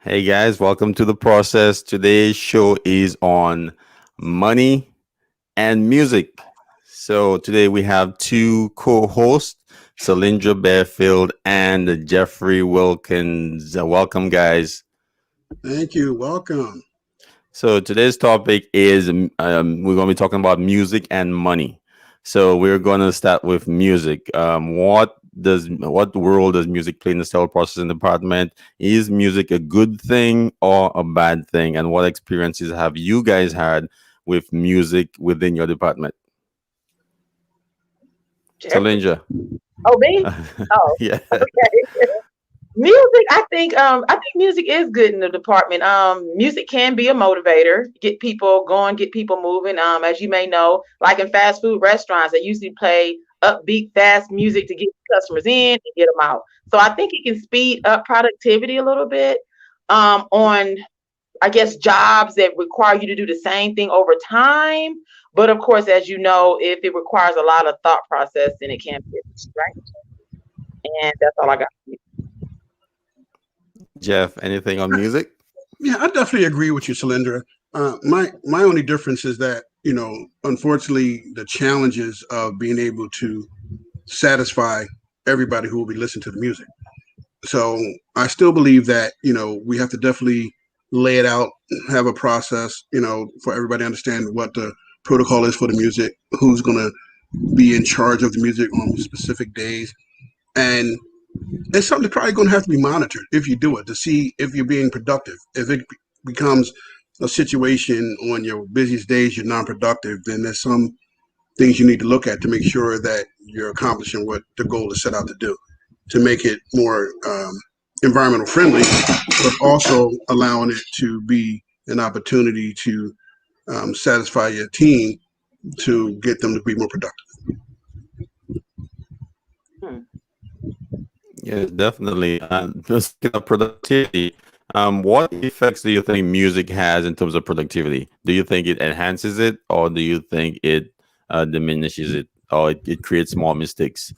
Hey guys, welcome to the process. Today's show is on money and music. So today we have two co-hosts, Celindra Bearfield and Jeffrey Wilkins. Welcome, guys. Thank you. Welcome. So today's topic is we're going to be talking about music and money. So we're going to start with music. What role does music play in the sales processing department? Is music a good thing or a bad thing? And what experiences have you guys had with music within your department? Jeffrey. Solinja. Oh, me? Oh, Yeah. okay. Music, I think music is good in the department. Music can be a motivator, get people going, get people moving. As you may know, like in fast food restaurants, they usually play upbeat, fast music to get customers in and get them out. So I think it can speed up productivity a little bit. On I guess jobs that require you to do the same thing over time. But of course, as you know, if it requires a lot of thought process, then it can be right. And that's all I got. Jeff, anything on music? Yeah, I definitely agree with you, Cylindra. My only difference is that unfortunately, the challenges of being able to satisfy everybody who will be listening to the music. So I still believe that we have to definitely lay it out, have a process, for everybody to understand what the protocol is for the music, who's going to be in charge of the music on specific days, and it's something that's probably going to have to be monitored if you do it to see if you're being productive. If it becomes a situation on your busiest days you're non-productive, then there's some things you need to look at to make sure that you're accomplishing what the goal is set out to do, to make it more environmental friendly, but also allowing it to be an opportunity to satisfy your team to get them to be more productive. Hmm. Yeah, definitely. Just speaking of productivity, what effects do you think music has in terms of productivity? Do you think it enhances it, or do you think it diminishes it, or it creates more mistakes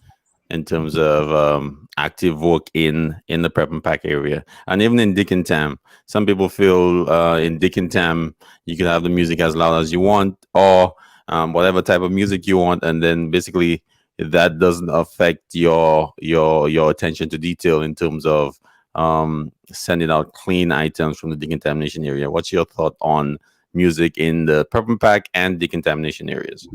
in terms of active work in the prep and pack area, and even in Dick and Tam? Some people feel in Dick and Tam you can have the music as loud as you want, or whatever type of music you want, and then basically that doesn't affect your attention to detail in terms of sending out clean items from the decontamination area. What's your thought on music in the prep and pack and decontamination areas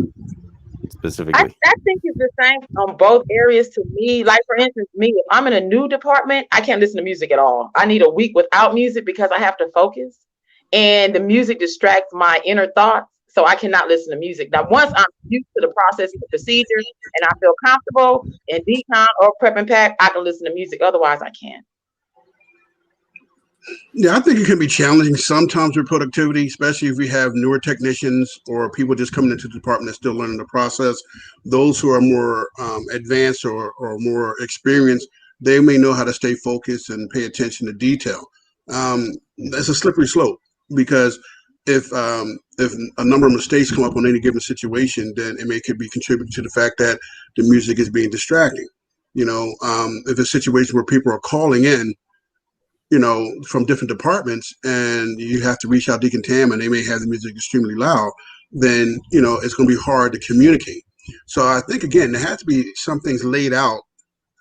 specifically? I think it's the same on both areas to me. Like for instance, me, if I'm in a new department, I can't listen to music at all. I need a week without music because I have to focus. And the music distracts my inner thoughts. So I cannot listen to music. Now, once I'm used to the process and the procedures and I feel comfortable in decon or prep and pack, I can listen to music. Otherwise, I can't. Yeah, I think it can be challenging sometimes with productivity, especially if we have newer technicians or people just coming into the department that's still learning the process. Those who are more advanced or more experienced, they may know how to stay focused and pay attention to detail. That's a slippery slope because if a number of mistakes come up on any given situation, then it may could be contributing to the fact that the music is being distracting. If it's a situation where people are calling in from different departments and you have to reach out decontam and they may have the music extremely loud, then, it's going to be hard to communicate. So I think, again, there has to be some things laid out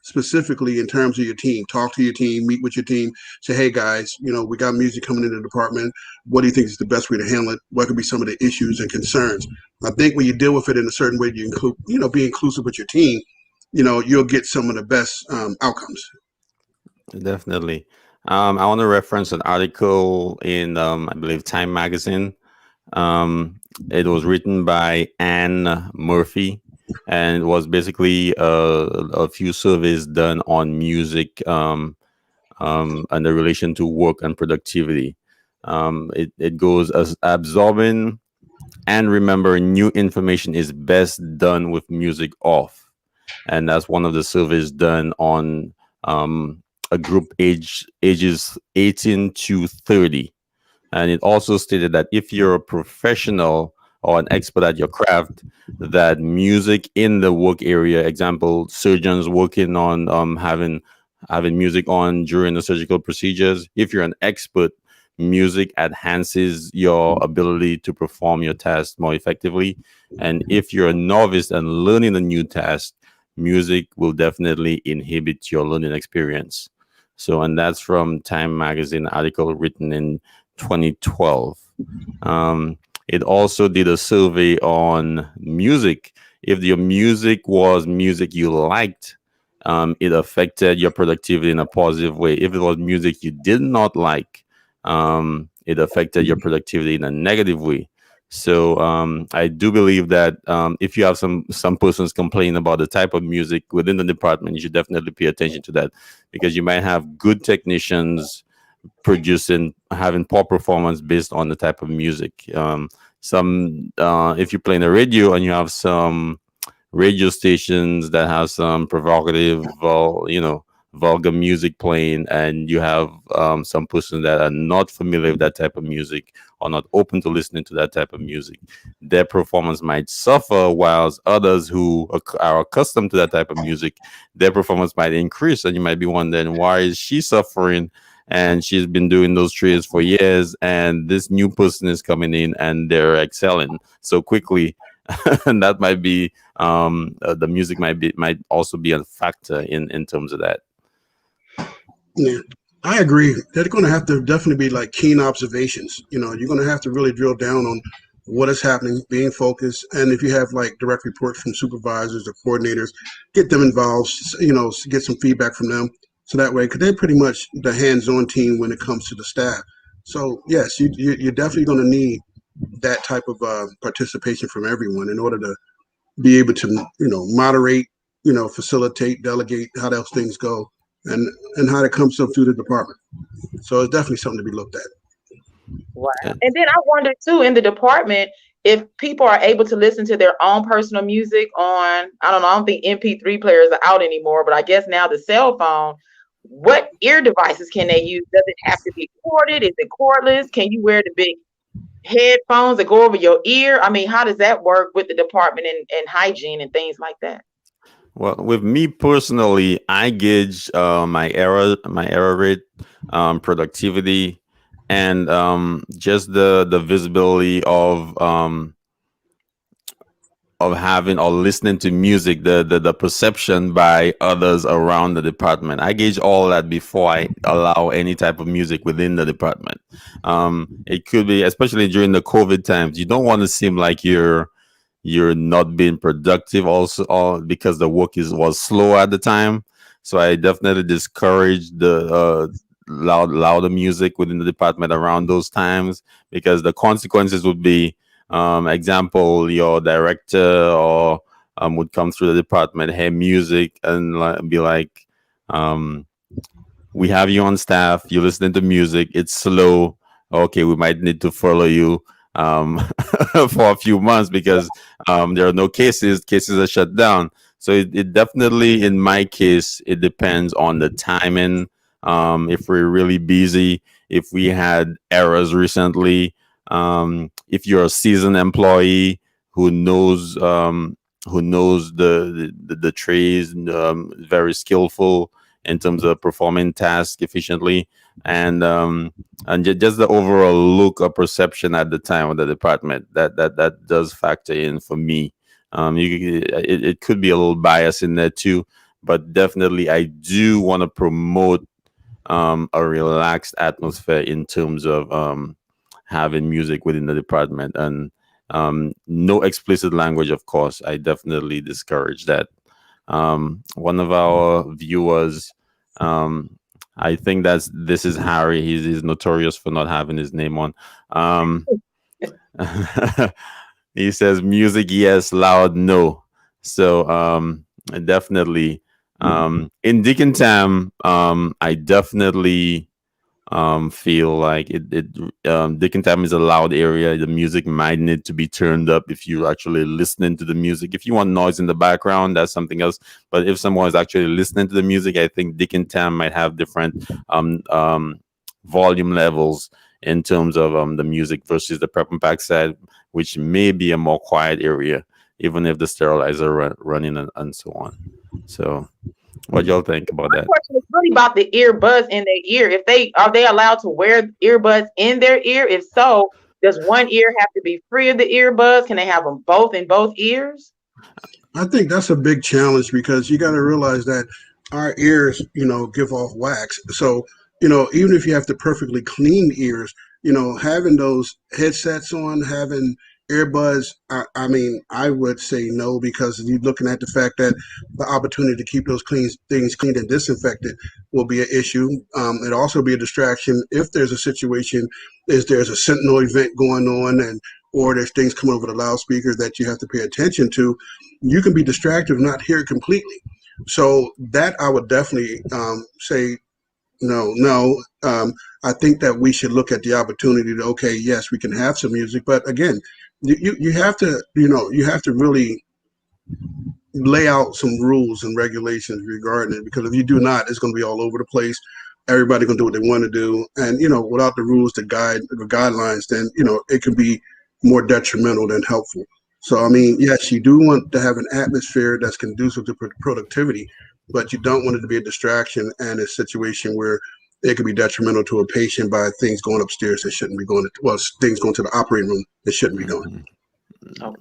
specifically in terms of your team. Talk to your team, meet with your team, say, hey, guys, we got music coming into the department. What do you think is the best way to handle it? What could be some of the issues and concerns? I think when you deal with it in a certain way, you include, be inclusive with your team, you'll get some of the best outcomes. Definitely. I want to reference an article in, I believe, Time Magazine. It was written by Anne Murphy, and it was basically a few surveys done on music and the relation to work and productivity. It goes as absorbing and remember new information is best done with music off, and that's one of the surveys done on a group ages 18 to 30. And it also stated that if you're a professional or an expert at your craft, that music in the work area, example, surgeons working on having having music on during the surgical procedures. If you're an expert, music enhances your ability to perform your task more effectively. And if you're a novice and learning a new task, music will definitely inhibit your learning experience. So, and that's from Time Magazine article written in 2012. It also did a survey on music. If your music was music you liked, it affected your productivity in a positive way. If it was music you did not like, it affected your productivity in a negative way. So I do believe that if you have some persons complaining about the type of music within the department, you should definitely pay attention to that, because you might have good technicians producing having poor performance based on the type of music. Some if you play in the radio and you have some radio stations that have some provocative, vulgar music playing, and you have some persons that are not familiar with that type of music or not open to listening to that type of music, their performance might suffer, whilst others who are accustomed to that type of music, their performance might increase. And you might be wondering, why is she suffering? And she's been doing those trades for years, and this new person is coming in and they're excelling so quickly. And that might be the music might also be a factor in terms of that. Yeah, I agree. They're going to have to definitely be like keen observations. You're going to have to really drill down on what is happening, being focused, and if you have like direct reports from supervisors or coordinators, get them involved. Get some feedback from them, so that way, because they're pretty much the hands-on team when it comes to the staff. So yes, you're definitely going to need that type of participation from everyone in order to be able to moderate, facilitate, delegate how those things go, and how it comes up through the department. So it's definitely something to be looked at. Wow. Yeah. And then I wonder too, in the department, if people are able to listen to their own personal music on, I don't know, I don't think MP3 players are out anymore, but I guess now the cell phone, what ear devices can they use? Does it have to be corded? Is it cordless? Can you wear the big headphones that go over your ear? I mean, how does that work with the department and hygiene and things like that? Well, with me personally, I gauge my error rate, productivity, and just the visibility of having or listening to music, the perception by others around the department. I gauge all that before I allow any type of music within the department. It could be, especially during the COVID times, you don't want to seem like you're not being productive also, all because the work was slow at the time. So I definitely discourage the louder music within the department around those times, because the consequences would be, example, your director or would come through the department, hey, music, and be like, um, we have you on staff, you're listening to music, it's slow, okay, we might need to follow you for a few months, because there are no cases are shut down. So it definitely, in my case, it depends on the timing. If we're really busy, if we had errors recently, if you're a seasoned employee who knows the trades, very skillful in terms of performing tasks efficiently, and just the overall look or perception at the time of the department, that does factor in for me. It could be a little bias in there too, but definitely I do want to promote a relaxed atmosphere in terms of having music within the department, and no explicit language, of course. I definitely discourage that. One of our viewers, I think this is Harry. He's notorious for not having his name on. He says music yes, loud no. So definitely in Deacon Tam, I definitely feel like Deacon Tam is a loud area. The music might need to be turned up if you're actually listening to the music. If you want noise in the background, that's something else. But if someone is actually listening to the music, I think Deacon Tam might have different volume levels in terms of the music versus the prep and pack side, which may be a more quiet area, even if the sterilizer running and so on. So What y'all think about My that? question is really about the earbuds in their ear. If they are they allowed to wear earbuds in their ear? If so, does one ear have to be free of the earbuds? Can they have them both in both ears? I think that's a big challenge because you got to realize that our ears, give off wax. So, even if you have the perfectly clean ears, having those headsets on, having earbuds, I mean, I would say no because you're looking at the fact that the opportunity to keep those clean things cleaned and disinfected will be an issue. It also be a distraction if there's a situation, is there's a sentinel event going on and or there's things coming over the loudspeaker that you have to pay attention to, you can be distracted and not hear it completely. So that I would definitely say no, no. I think that we should look at the opportunity to okay, yes, we can have some music, but again, you have to you have to really lay out some rules and regulations regarding it because if you do not, it's going to be all over the place. Everybody going to do what they want to do, and without the rules, the guidelines, then it can be more detrimental than helpful. So I mean, yes, you do want to have an atmosphere that's conducive to productivity, but you don't want it to be a distraction and a situation where it could be detrimental to a patient by things going upstairs that shouldn't be going. Well, things going to the operating room that shouldn't be going. Mhm. Oh,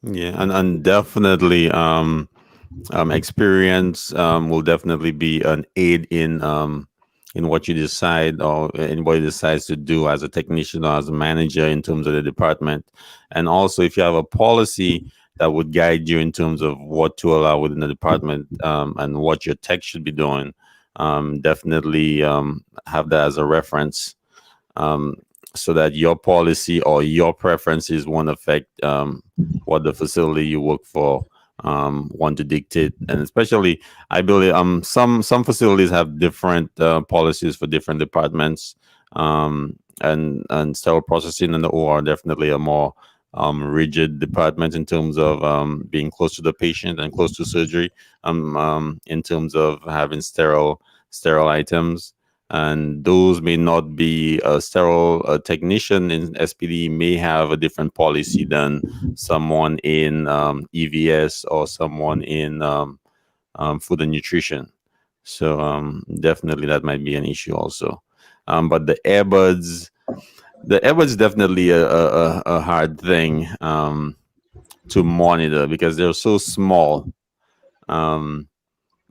Yeah, and definitely experience will definitely be an aid in what you decide or anybody decides to do as a technician or as a manager in terms of the department. And also if you have a policy that would guide you in terms of what to allow within the department, and what your tech should be doing, definitely have that as a reference, um, so that your policy or your preferences won't affect what the facility you work for want to dictate. And especially, I believe some facilities have different policies for different departments, and sterile processing and the OR definitely a more rigid department in terms of being close to the patient and close to surgery, in terms of having sterile items, and those may not be a sterile. A technician in SPD may have a different policy than someone in EVS or someone in food and nutrition. So definitely that might be an issue also. But the earbuds definitely a hard thing to monitor because they're so small. Um,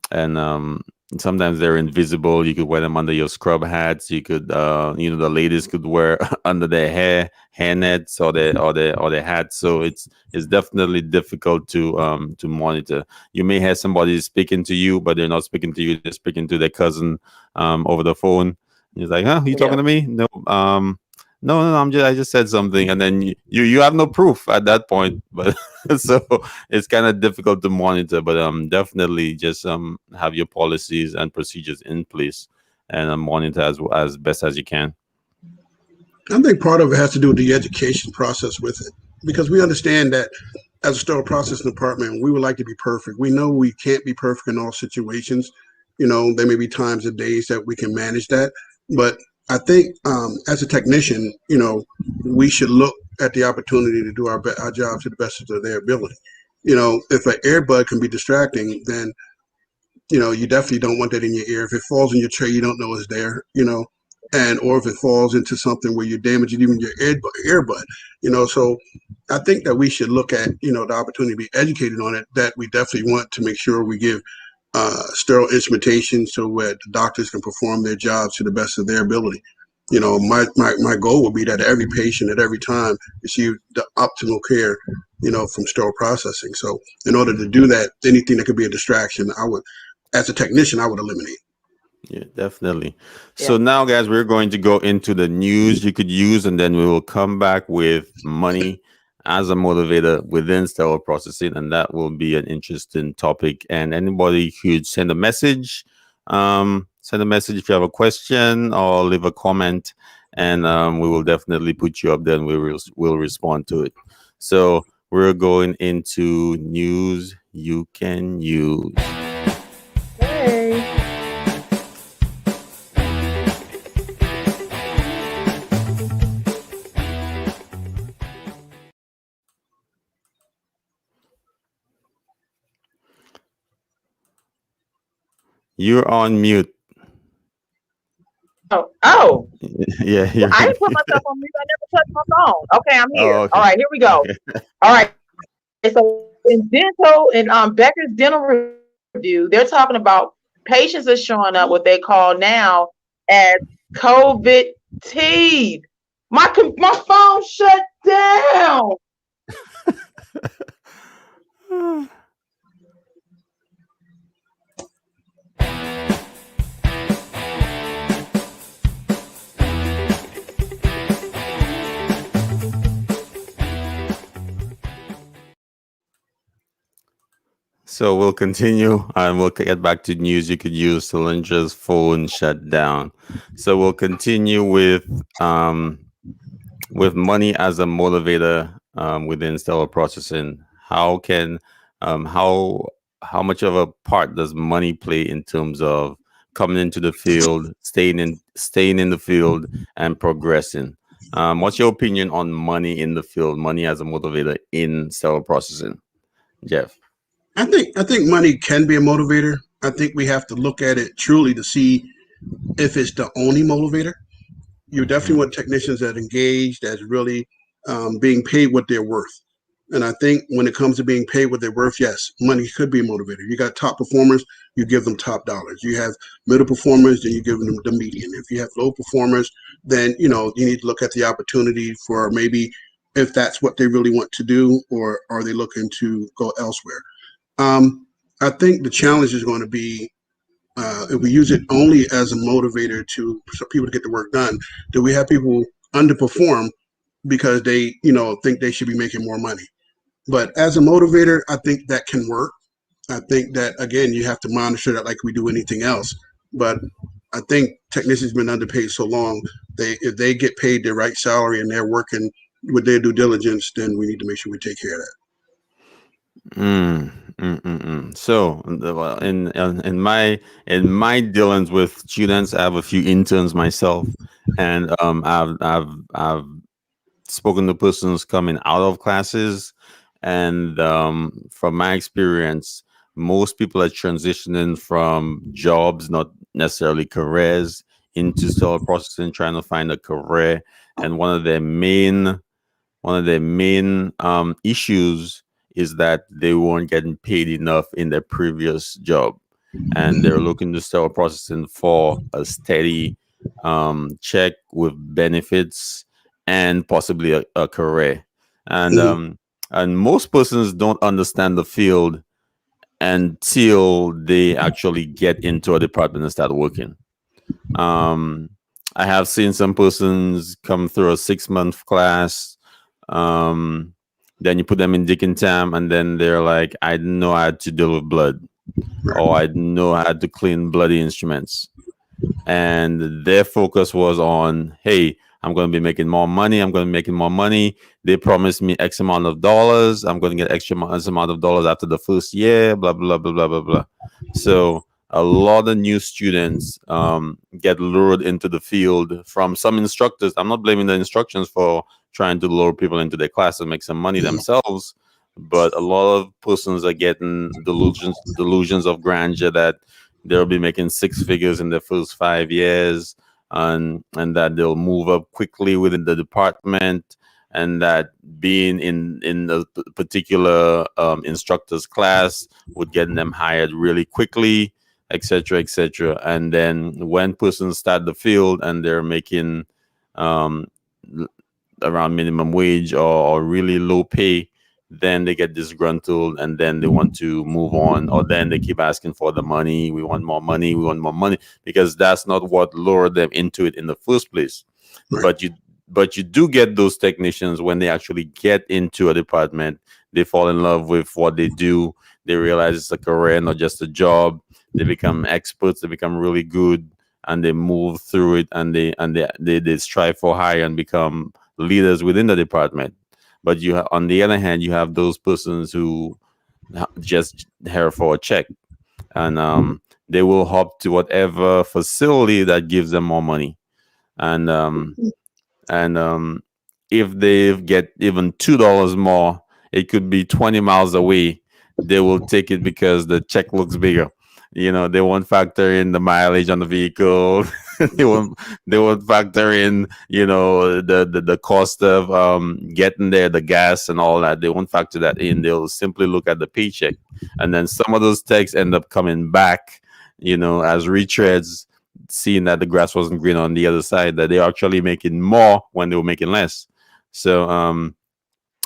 and sometimes they're invisible. You could wear them under your scrub hats. You could, the ladies could wear under their hair nets or their hats. So it's definitely difficult to monitor. You may have somebody speaking to you, but they're not speaking to you. They're speaking to their cousin over the phone. He's like, "Huh? You talking yeah. to me?" No, no. I just said something, and then you have no proof at that point. But so it's kind of difficult to monitor, but definitely just have your policies and procedures in place and monitor as best as you can. I think part of it has to do with the education process with it because we understand that as a sterile processing department, we would like to be perfect. We know we can't be perfect in all situations. There may be times and days that we can manage that, but I think as a technician, we should look at the opportunity to do our job to the best of their ability. If an earbud can be distracting, then you definitely don't want that in your ear. If it falls in your tray, you don't know it's there, and or if it falls into something where you're damaging even your earbud, So I think that we should look at, the opportunity to be educated on it, that we definitely want to make sure we give sterile instrumentation so that the doctors can perform their jobs to the best of their ability. My goal would be that every patient at every time receive the optimal care, from sterile processing. So in order to do that, anything that could be a distraction, as a technician, I would eliminate. Yeah, definitely. So Yeah. now, guys, we're going to go into the news you could use, and then we will come back with money as a motivator within sterile processing, and that will be an interesting topic. And anybody could send a message. Send a message if you have a question or leave a comment, and we will definitely put you up there and we'll respond to it. So we're going into news you can use. Hey. You're on mute. Oh, Yeah, well, you're I on didn't put mute. myself on mute. I never touched my phone. Okay, I'm Oh, here. All okay. right, here we go. Okay. All right. So in dental and Becker's dental review, they're talking about patients are showing up what they call now as COVID teeth. My phone shut down. So we'll continue and we'll get back to news you could use to Lindra's phone shut down. So we'll continue with money as a motivator within stellar processing. How can um, how how much of a part does money play in terms of coming into the field, staying in the field, and progressing? What's your opinion on money in the field, money as a motivator in stellar processing, Jeff? I think money can be a motivator. I think we have to look at it truly to see if it's the only motivator. You definitely Mhm. want technicians that engage, that's really being paid what they're worth. And I think when it comes to being paid what they're worth, yes, money could be a motivator. You got top performers, you give them top dollars. You have middle performers, then you give them the median. If you have low performers, then you need to look at the opportunity for maybe if that's what they really want to do, or are they looking to go elsewhere. I think the challenge is going to be if we use it only as a motivator to for people to get the work done, do we have people underperform because they think they should be making more money? But as a motivator, I think that can work. I think that again, you have to monitor that like we do anything else. But I think technicians been underpaid so long. They if they get paid their right salary and they're working with their due diligence, then we need to make sure we take care of that. Mm, So, well, in my dealings with students, I have a few interns myself, and I've spoken to persons coming out of classes, and from my experience, most people are transitioning from jobs, not necessarily careers, into still processing, trying to find a career, and one of their main issues is that they weren't getting paid enough in their previous job, and they're looking to start processing for a steady check with benefits and possibly a career. And Mhm. um, and most persons don't understand the field until they actually get into a department and start working. Um, I have seen some persons come through a 6 month class. Um, then you put them in Dick and Tam, and then they're like, I didn't know I had to deal with blood, Right. or I didn't know I had to clean bloody instruments. And their focus was on, hey, I'm going to be making more money. I'm going to be making more money. They promised me X amount of dollars. I'm going to get X amount of dollars after the first year, blah, blah, blah, blah, blah, blah. So a lot of new students get lured into the field from some instructors. I'm not blaming the instructions for trying to lure people into their class and make some money themselves, but a lot of persons are getting delusions of grandeur that they'll be making six figures in the first 5 years, and that they'll move up quickly within the department, and that being in a particular instructor's class would get them hired really quickly, etc., etc. And then when persons start the field and they're making um, around minimum wage, or really low pay, then they get disgruntled and then they want to move on, or then they keep asking for the money. We want more money. We want more money, because that's not what lured them into it in the first place. Right. But you do get those technicians when they actually get into a department, they fall in love with what they do. They realize it's a career, not just a job. They become experts. They become really good, and they move through it, and they strive for higher and become leaders within the department. But on the other hand, you have those persons who just here for a check, and they will hop to whatever facility that gives them more money, and if they get even $2 more, it could be 20 miles away. They will take it because the check looks bigger. They won't factor in the mileage on the vehicle. they won't they won't factor in, the cost of getting there, the gas and all that. They won't factor that in. They'll simply look at the paycheck. And then some of those texts end up coming back, as retreads, seeing that the grass wasn't green on the other side, that they're actually making more when they were making less. So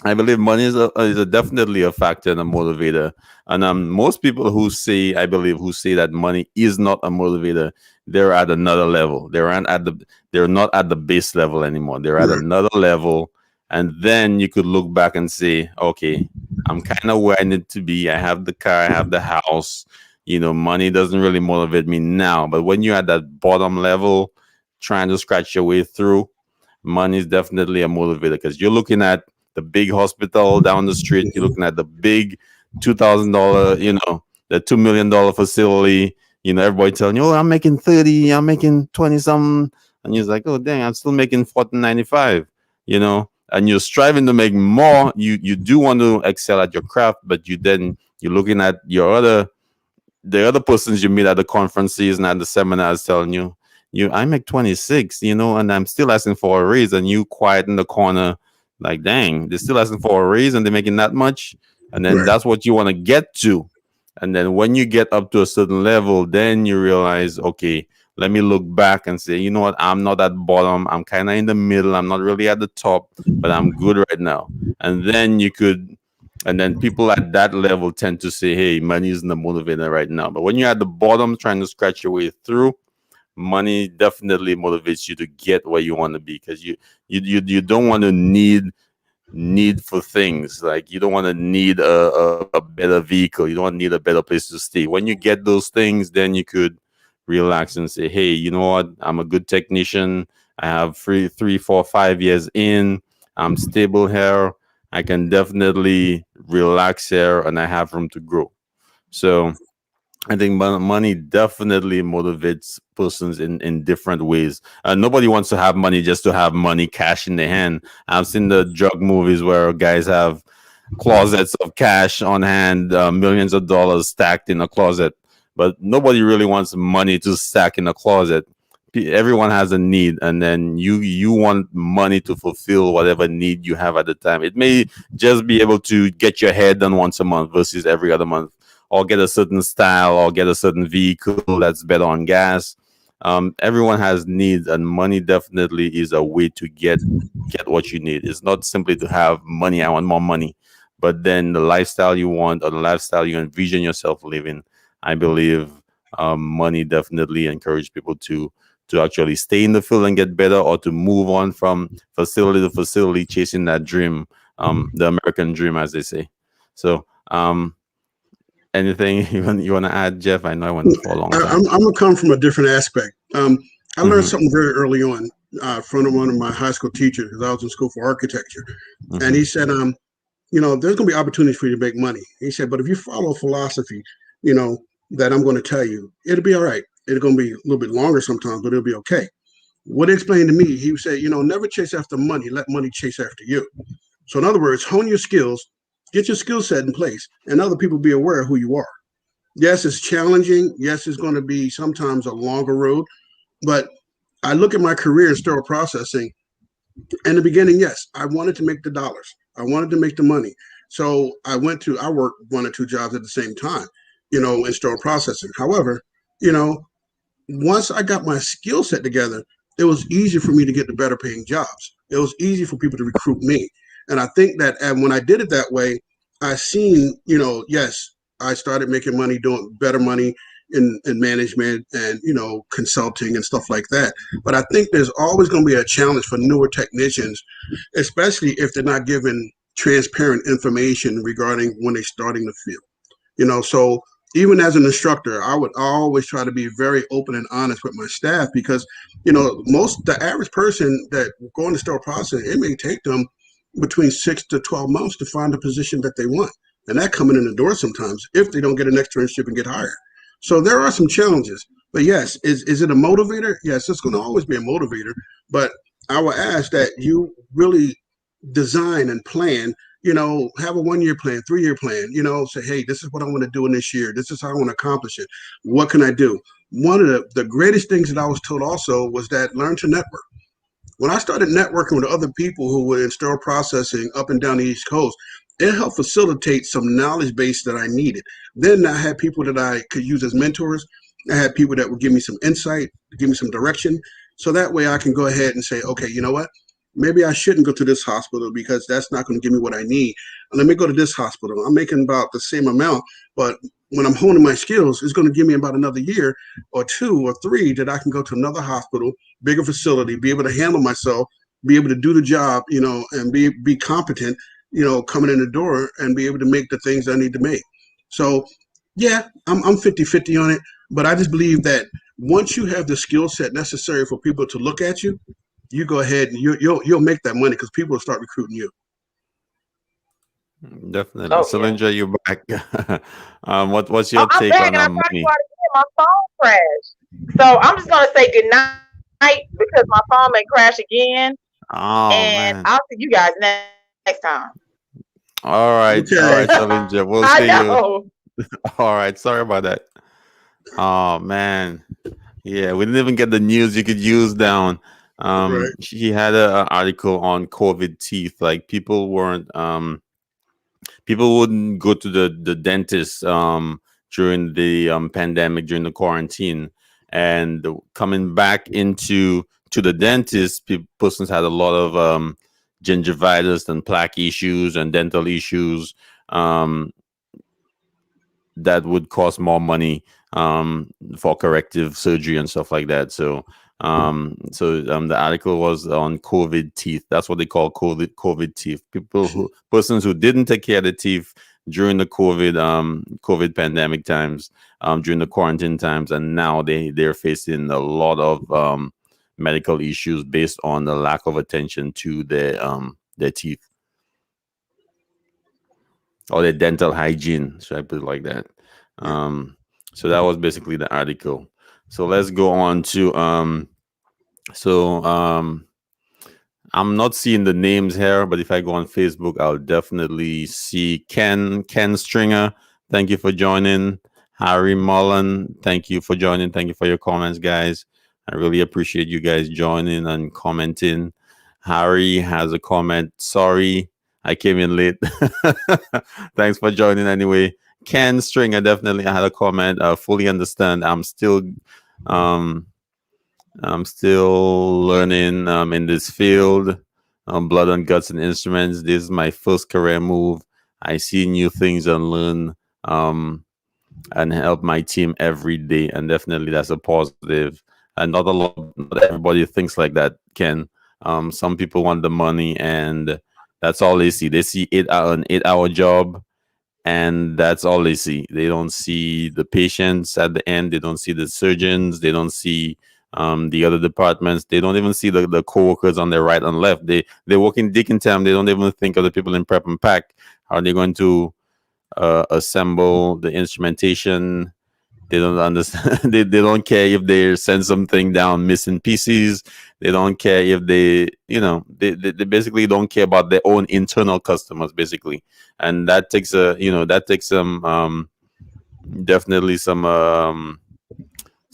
I believe money is definitely a factor and a motivator. And most people I believe, who say that money is not a motivator, they're at another level. They're not at the base level anymore. They're at another level. And then you could look back and say, okay, I'm kind of where I need to be. I have the car, I have the house. Money doesn't really motivate me now. But when you're at that bottom level, trying to scratch your way through, money is definitely a motivator, because you're looking at the big hospital down the street. You're looking at the big $2,000, the $2 million facility. Everybody telling you, "Oh, I'm making 30, I'm making 20 something," and you're like, "Oh, dang, I'm still making 14.95." And you're striving to make more. You do want to excel at your craft, but you're looking at the other persons you meet at the conferences and at the seminars telling I make 26, and I'm still asking for a raise, and you quiet in the corner. Like, dang, they're still asking for a raise and they're making that much. And then that's what you want to get to. And then when you get up to a certain level, then you realize, okay, let me look back and say, you know what? I'm not at bottom. I'm kind of in the middle. I'm not really at the top, but I'm good right now. And then people at that level tend to say, hey, money isn't the motivator right now. But when you're at the bottom trying to scratch your way through, money definitely motivates you to get where you want to be, because you don't want to need for things. Like, you don't want to need a better vehicle. You don't want to need a better place to stay. When you get those things, then you could relax and say, hey, you know what? I'm a good technician. I have 3, 4, 5 years in. I'm stable here. I can definitely relax here, and I have room to grow. So I think money definitely motivates persons in different ways. Nobody wants to have money just to have money, cash in their hand. I've seen the drug movies where guys have closets of cash on hand, millions of dollars stacked in a closet. But nobody really wants money to stack in a closet. Everyone has a need, and then you want money to fulfill whatever need you have at the time. It may just be able to get your hair done once a month versus every other month, or get a certain style, or get a certain vehicle that's better on gas. Everyone has needs, and money definitely is a way to get what you need. It's not simply to have money. I want more money, but then the lifestyle you want, or the lifestyle you envision yourself living, I believe money definitely encourages people to actually stay in the field and get better, or to move on from facility to facility, chasing that dream, the American dream, as they say. So, anything you want to add, Jeff? I know I went for a long time. I'm gonna come from a different aspect. I learned something very early on from one of my high school teachers, because I was in school for architecture, and he said, there's gonna be opportunities for you to make money. He said, but if you follow philosophy, that I'm going to tell you, it'll be all right. It's going to be a little bit longer sometimes, but it'll be okay. What he explained to me, he said, never chase after money, let money chase after you. So in other words, hone your skills, get your skill set in place, and other people be aware of who you are. Yes, it's challenging. Yes, it's going to be sometimes a longer road, but I look at my career in sterile processing. In the beginning, yes, I wanted to make the dollars. I wanted to make the money. So I worked 1 or 2 jobs at the same time, in sterile processing. However, once I got my skill set together, it was easy for me to get the better paying jobs. It was easy for people to recruit me. And I think that when I did it that way, I seen, yes, I started making money, doing better money in management and, consulting and stuff like that. But I think there's always going to be a challenge for newer technicians, especially if they're not given transparent information regarding when they're starting the field. So even as an instructor, I would always try to be very open and honest with my staff, because, the average person that go into sterile processing, it may take them between 6 to 12 months to find a position that they want. And that coming in the door sometimes, if they don't get an externship and get hired. So there are some challenges. But yes, is it a motivator? Yes, it's going to always be a motivator. But I will ask that you really design and plan have a 1-year plan, 3-year plan, say, hey, this is what I want to do in this year. This is how I want to accomplish it. What can I do? One of the greatest things that I was told also was that learn to network. When I started networking with other people who were in sterile processing up and down the East Coast, it helped facilitate some knowledge base that I needed. Then I had people that I could use as mentors. I had people that would give me some insight, give me some direction. So that way I can go ahead and say, okay, you know what? Maybe I shouldn't go to this hospital because that's not going to give me what I need. Let me go to this hospital. I'm making about the same amount, but when I'm honing my skills, it's going to give me about another year or 2 or 3 that I can go to another hospital, bigger facility, be able to handle myself, be able to do the job, and be competent, coming in the door and be able to make the things I need to make. So yeah, I'm 50-50 on it, but I just believe that once you have the skill set necessary for people to look at you, you go ahead and you'll make that money because people will start recruiting you. Definitely. Oh, Salinja, you're back. What's your I'm take back on and I tried to money? go out again. My phone crashed. So I'm just gonna say good night because my phone may crash again. Oh And man. I'll see you guys next time. All right, Okay. Salinja. We'll I see you. know. All right. Sorry about that. Oh man. Yeah, we didn't even get the news you could use down. Right. She had an article on COVID teeth. Like people wouldn't go to the dentist during the pandemic, during the quarantine, and coming back into to the dentist, persons had a lot of gingivitis and plaque issues and dental issues. Um, that would cost more money for corrective surgery and stuff like that. The article was on COVID teeth. That's what they call COVID teeth. Persons who didn't take care of the teeth during the COVID pandemic times, during the quarantine times, and now they're facing a lot of medical issues based on the lack of attention to their teeth or their dental hygiene. Should I put it like that? So that was basically the article. So let's go on to I'm not seeing the names here, but if I go on Facebook, I'll definitely see Ken Stringer. Thank you for joining. Harry Mullen, thank you for joining. Thank you for your comments, guys. I really appreciate you guys joining and commenting. Harry has a comment. Sorry, I came in late. Thanks for joining anyway. Ken Stringer definitely had a comment. Fully understand. I'm still learning in this field. Blood and guts and instruments. This is my first career move. I see new things and learn and help my team every day. And definitely that's a positive. And not everybody thinks like that, Ken. Some people want the money and that's all they see. They see an 8-hour job and that's all they see. They don't see the patients at the end. They don't see the surgeons. They don't see the other departments. They don't even see the co-workers on their right and left. They work in dick and time. They don't even think of the people in prep and pack. How are they going to assemble the instrumentation? They don't understand. they don't care if they send something down missing pieces. They don't care if they basically don't care about their own internal customers, basically. And that takes some definitely some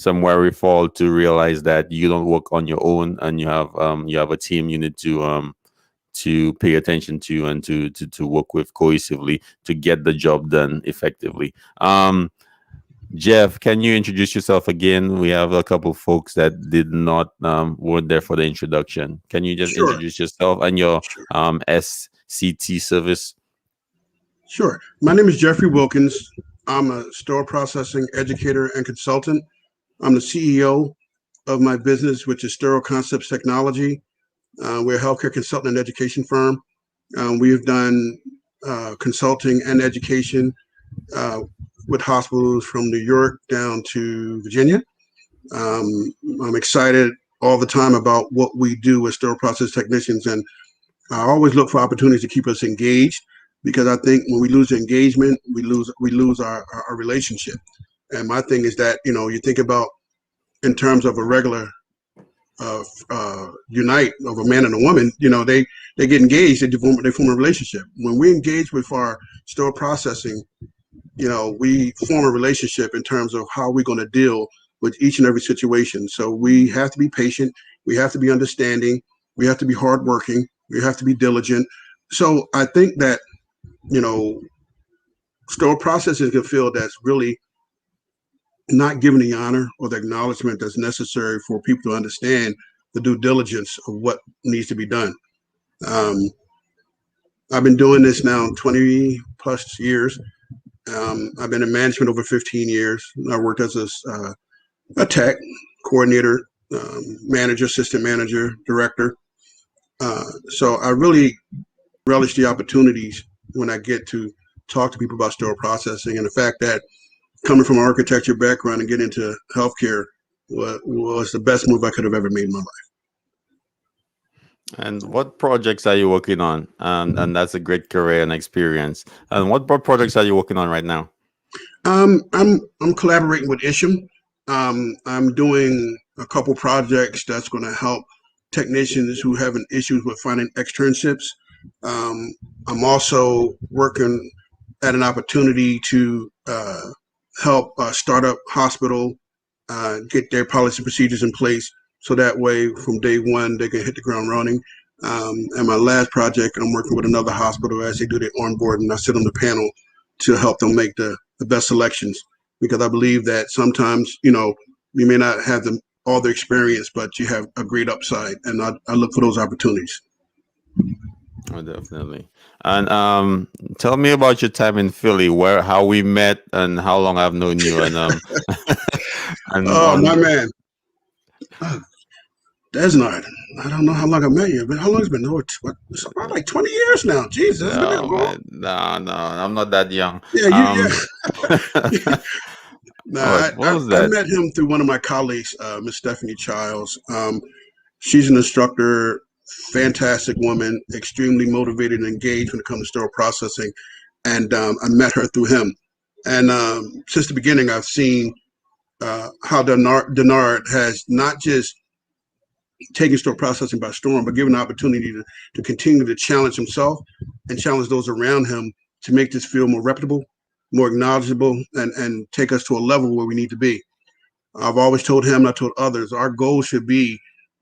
wherewithal to realize that you don't work on your own and you have a team you need to pay attention to and to work with cohesively to get the job done effectively. Jeff, can you introduce yourself again? We have a couple of folks that did not weren't there for the introduction. Can you just Sure. introduce yourself and your Sure. SCT service? Sure. My name is Jeffrey Wilkins. I'm a store processing educator and consultant. I'm the CEO of my business, which is Sterile Concepts Technology. We're a healthcare consultant and education firm. We've done consulting and education with hospitals from New York down to Virginia. I'm excited all the time about what we do as sterile process technicians, and I always look for opportunities to keep us engaged because I think when we lose engagement, we lose our relationship. And my thing is that you think about in terms of a regular unite of a man and a woman, they get engaged, they form a relationship. When we engage with our store processing, we form a relationship in terms of how we're going to deal with each and every situation. So we have to be patient. We have to be understanding. We have to be hardworking. We have to be diligent. So I think that, store processing can feel that's really not given the honor or the acknowledgement that's necessary for people to understand the due diligence of what needs to be done. Um, I've been doing this now 20 plus years. I've been in management over 15 years. I worked as a tech coordinator, manager, assistant manager, director. So I really relish the opportunities when I get to talk to people about store processing, and the fact that coming from an architecture background and getting into healthcare was the best move I could have ever made in my life. And what projects are you working on? And that's a great career and experience. And what projects are you working on right now? I'm collaborating with Isham. I'm doing a couple projects that's going to help technicians who having issues with finding externships. I'm also working at an opportunity to help a startup hospital get their policy procedures in place, so that way from day one they can hit the ground running. And my last project, I'm working with another hospital as they do their onboarding, and I sit on the panel to help them make the best selections, because I believe that sometimes, you may not have all the experience, but you have a great upside, and I look for those opportunities. Oh, definitely. And tell me about your time in Philly, how we met and how long I've known you, and and Oh, my on. man. Desnard, I don't know how long I met you, but how long has it been? Oh, it's about like 20 years now. Jesus, has it been that No, long? man, no, I'm not that young. Yeah, Um, No, what was I that? met him through one of my colleagues, Miss Stephanie Childs. She's an instructor, fantastic woman, extremely motivated and engaged when it comes to sterile processing. And I met her through him. And since the beginning, I've seen how Denard has not just taking sterile processing by storm, but given the opportunity to continue to challenge himself and challenge those around him to make this field more reputable, more acknowledgeable, and take us to a level where we need to be. I've always told him, and I told others, our goal should be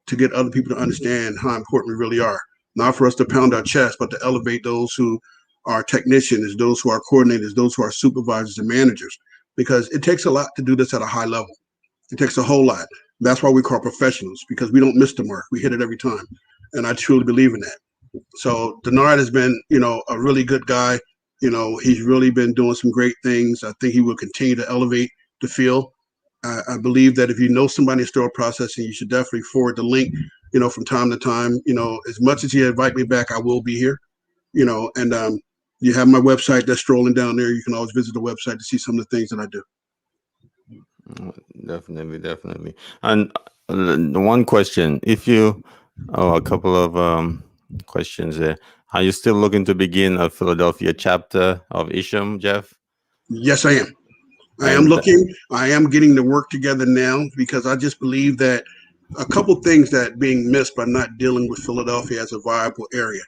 to get other people to understand how important we really are. Not for us to pound our chest, but to elevate those who are technicians, those who are coordinators, those who are supervisors and managers, because it takes a lot to do this at a high level. It takes a whole lot. That's why we call professionals, because we don't miss the mark. We hit it every time. And I truly believe in that. So Denard has been, a really good guy. He's really been doing some great things. I think he will continue to elevate the field. I believe that if you know somebody in sterile processing, you should definitely forward the link, from time to time. As much as you invite me back, I will be here, and you have my website that's strolling down there. You can always visit the website to see some of the things that I do. Definitely. And the one question, a couple of questions there. Are you still looking to begin a Philadelphia chapter of Isham, Jeff? Yes, I am. I am And looking. I am getting the work together now, because I just believe that a couple things that being missed by not dealing with Philadelphia as a viable area.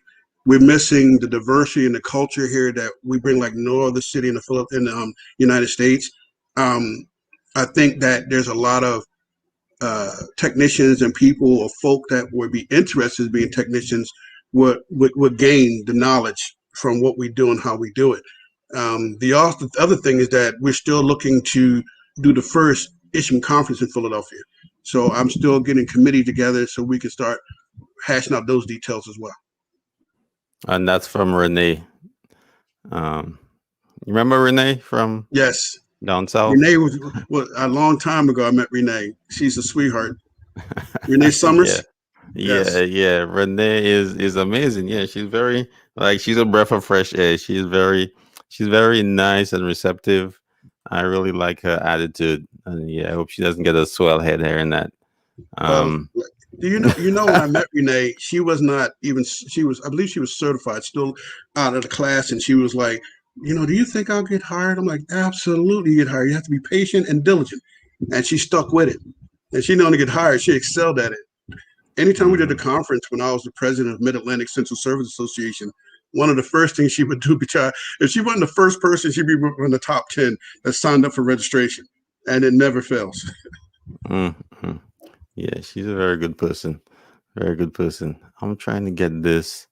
We're missing the diversity and the culture here that we bring like no other city in the United States. Um, I think that there's a lot of technicians and people or folk that would be interested in being technicians would gain the knowledge from what we do and how we do it. The other thing is that we're still looking to do the first Isham conference in Philadelphia. So I'm still getting committee together so we can start hashing out those details as well. and that's from Renee. Um, remember Renee from Yes. down south? Renee was a long time ago. I met Renee. She's a sweetheart. Renee Yeah, Summers. Yes. yeah. Renee is amazing. Yeah, she's a breath of fresh air. She's very nice and receptive. I really like her attitude. And yeah, I hope she doesn't get a swell head here and that. Well, Um, do you know when I met Renee, she was not even, I believe she was certified, still out of the class, and she was like, do you think I'll get hired? I'm like, absolutely get hired. You have to be patient and diligent. And she stuck with it. And she didn't only get hired, she excelled at it. Anytime we did a Mhm. conference when I was the president of Mid Atlantic Central Service Association, one of the first things she would do, because if she wasn't the first person, she'd be in the top 10 that signed up for registration. And it never fails. Mhm. Yeah, she's a very good person. Very good person. I'm trying to get this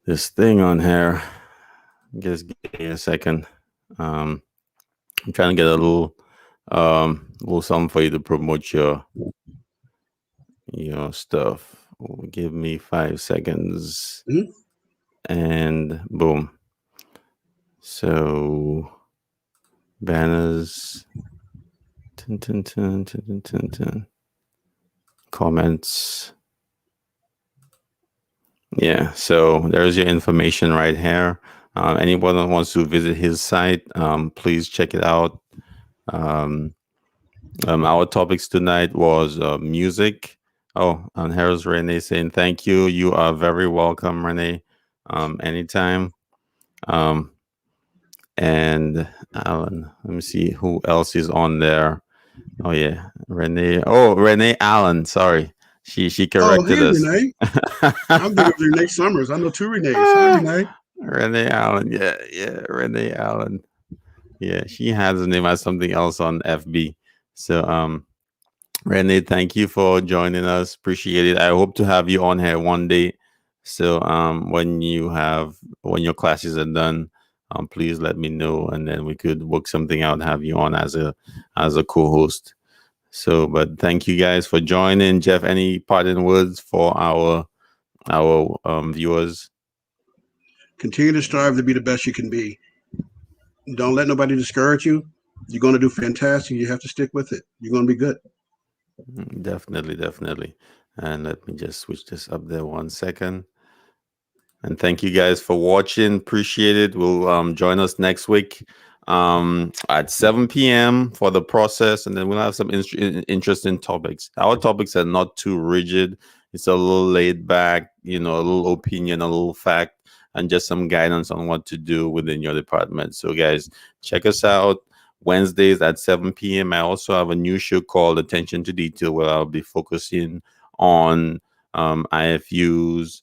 thing on here. Just give me a second. Um, I'm trying to get a little something for you to promote your stuff. Give me 5 seconds, Mhm. and boom. So banners, tin, tin, tin, tin, tin, tin, tin. Comments. Yeah, so there's your information right here. Anyone that wants to visit his site, please check it out. Um, our topics tonight was music. Oh, and here's Renee saying thank you. You are very welcome, Renee. Anytime. Um, and Alan, let me see who else is on there. Oh yeah, Renee. Oh, Renee Allen. Sorry, she Oh, corrected hey, us. Renee. I'm thinking of Renee Summers. I know two Renees. Hi, Renee. Renee Allen. Yeah, yeah, Renee Allen. Yeah, she has a name as something else on FB. So Renee, thank you for joining us. Appreciate it. I hope to have you on here one day. So when your classes are done, please let me know, and then we could work something out. Have you on as a co-host. So, but thank you guys for joining. Jeff, any parting words for our viewers? Continue to strive to be the best you can be. Don't let nobody discourage you. You're going to do fantastic. You have to stick with it. You're going to be good. Definitely, definitely. And let me just switch this up there 1 second. And thank you guys for watching. Appreciate it. We'll join us next week at 7 p.m. for the process, and then we'll have some interesting topics. Our topics are not too rigid. It's a little laid back, a little opinion, a little fact, and just some guidance on what to do within your department. So, guys, check us out Wednesdays at 7 p.m. I also have a new show called Attention to Detail, where I'll be focusing on IFUs,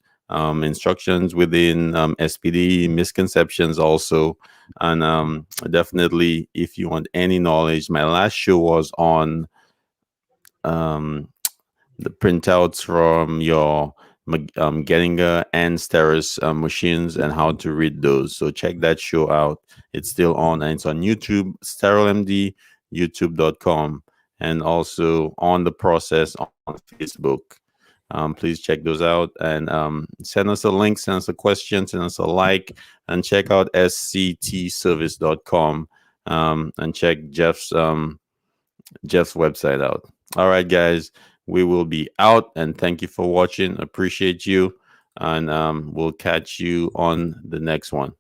instructions within SPD, misconceptions also. And definitely, if you want any knowledge, my last show was on um, the printouts from your Gettinger and Steris machines and how to read those. So check that show out. It's still on, and it's on YouTube, SterilMD, youtube.com, and also on the process on Facebook. Please check those out, and send us a link, send us a question, send us a like, and check out sctservice.com, and check Jeff's website out. All right, guys, we will be out, and thank you for watching. Appreciate you, and we'll catch you on the next one.